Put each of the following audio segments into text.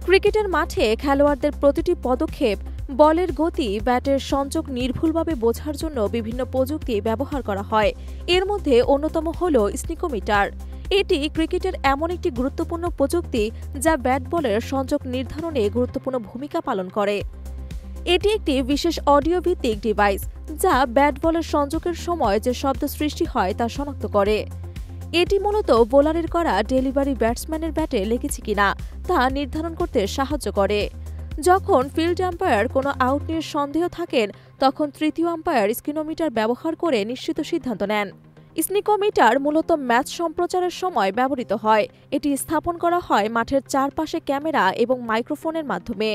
ক্রিকেটের মাঠে খেলোয়াড়দের প্রতিটি পদক্ষেপ, বলের গতি, ব্যাটের সংযোগ নির্ভুলভাবে বোঝার জন্য বিভিন্ন প্রযুক্তি ব্যবহার করা হয়। এর মধ্যে অন্যতম হল স্নিকোমিটার। এটি ক্রিকেটের এমন একটি গুরুত্বপূর্ণ প্রযুক্তি যা ব্যাট বলের সংযোগ নির্ধারণে গুরুত্বপূর্ণ ভূমিকা পালন করে। এটি একটি বিশেষ অডিও ভিত্তিক ডিভাইস যা ব্যাট বলের সংযোগের সময় যে শব্দ সৃষ্টি হয় তা শনাক্ত করে। এটি মূলত বোলারের করা ডেলিভারি ব্যাটসম্যানের ব্যাটে লেগেছে কিনা তা নির্ধারণ করতে সাহায্য করে। যখন ফিল্ড আম্পায়ার কোনো আউট নিয়ে সন্দেহ থাকেন, তখন তৃতীয় আম্পায়ার স্কিনোমিটার ব্যবহার করে নিশ্চিত সিদ্ধান্ত নেন। স্নিকোমিটার মূলত ম্যাচ সম্প্রচারের সময় ব্যবহৃত হয়। এটি স্থাপন করা হয় মাঠের চারপাশে ক্যামেরা এবং মাইক্রোফোনের মাধ্যমে।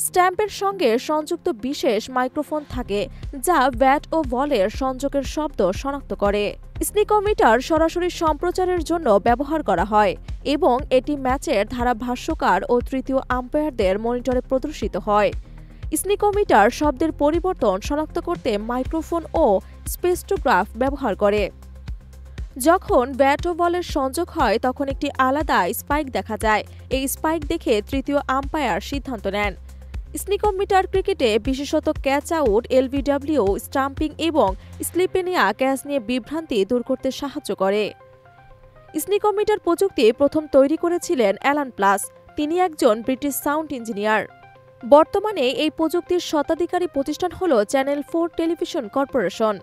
স্ট্যাম্পের সঙ্গে সংযুক্ত বিশেষ মাইক্রোফোন থাকে যা ব্যাট ও বলের সংযোগের শব্দ শনাক্ত করে। স্নিকোমিটার সরাসরি সম্প্রচারের জন্য ব্যবহার করা হয় এবং এটি ম্যাচের ধারাভাষ্যকার ও তৃতীয় আম্পায়ারদের মনিটরে প্রদর্শিত হয়। স্নিকোমিটার শব্দের পরিবর্তন শনাক্ত করতে মাইক্রোফোন ও স্পেকট্রোগ্রাফ ব্যবহার করে। যখন ব্যাট ও বলের সংযোগ হয় তখন একটি আলাদা স্পাইক দেখা যায়। এই স্পাইক দেখে তৃতীয় আম্পায়ার সিদ্ধান্ত নেন। স্নিকোমিটার ক্রিকেটে বিশেষত ক্যাচ আউট, এলবিডব্লিউ, স্টাম্পিং এবং স্লিপে নেওয়া ক্যাচ নিয়ে বিভ্রান্তি দূর করতে সাহায্য করে। স্নিকোমিটার প্রযুক্তি প্রথম তৈরি করেছিলেন অ্যালান প্লাস। তিনি একজন ব্রিটিশ সাউন্ড ইঞ্জিনিয়ার। বর্তমানে এই প্রযুক্তির স্বত্বাধিকারী প্রতিষ্ঠান হল চ্যানেল 4 টেলিভিশন কর্পোরেশন।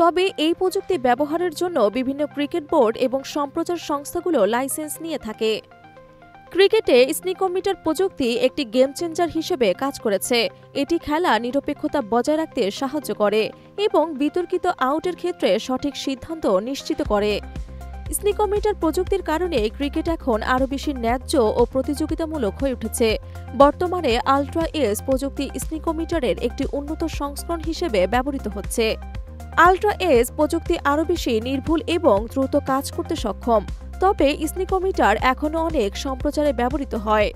তবে এই প্রযুক্তি ব্যবহারের জন্য বিভিন্ন ক্রিকেট বোর্ড এবং সম্প্রচার সংস্থাগুলো লাইসেন্স নিয়ে থাকে। ক্রিকেটে স্নিকোমিটার প্রযুক্তি একটি গেম চেঞ্জার হিসেবে কাজ করেছে। এটি খেলা নিরপেক্ষতা বজায় রাখতে সাহায্য করে এবং বিতর্কিত আউটের ক্ষেত্রে সঠিক সিদ্ধান্ত নিশ্চিত করে। স্নিকোমিটার প্রযুক্তির কারণে ক্রিকেট এখন আরও বেশি ন্যায্য ও প্রতিযোগিতামূলক হয়ে উঠেছে। বর্তমানে আল্ট্রা এজ প্রযুক্তি স্নিকোমিটারের একটি উন্নত সংস্করণ হিসেবে ব্যবহৃত হচ্ছে। আল্ট্রা এজ প্রযুক্তি আরও বেশি নির্ভুল এবং দ্রুত কাজ করতে সক্ষম। তবে স্নিকোমিটার এখনও অনেক সম্প্রচারে ব্যবহৃত হয়।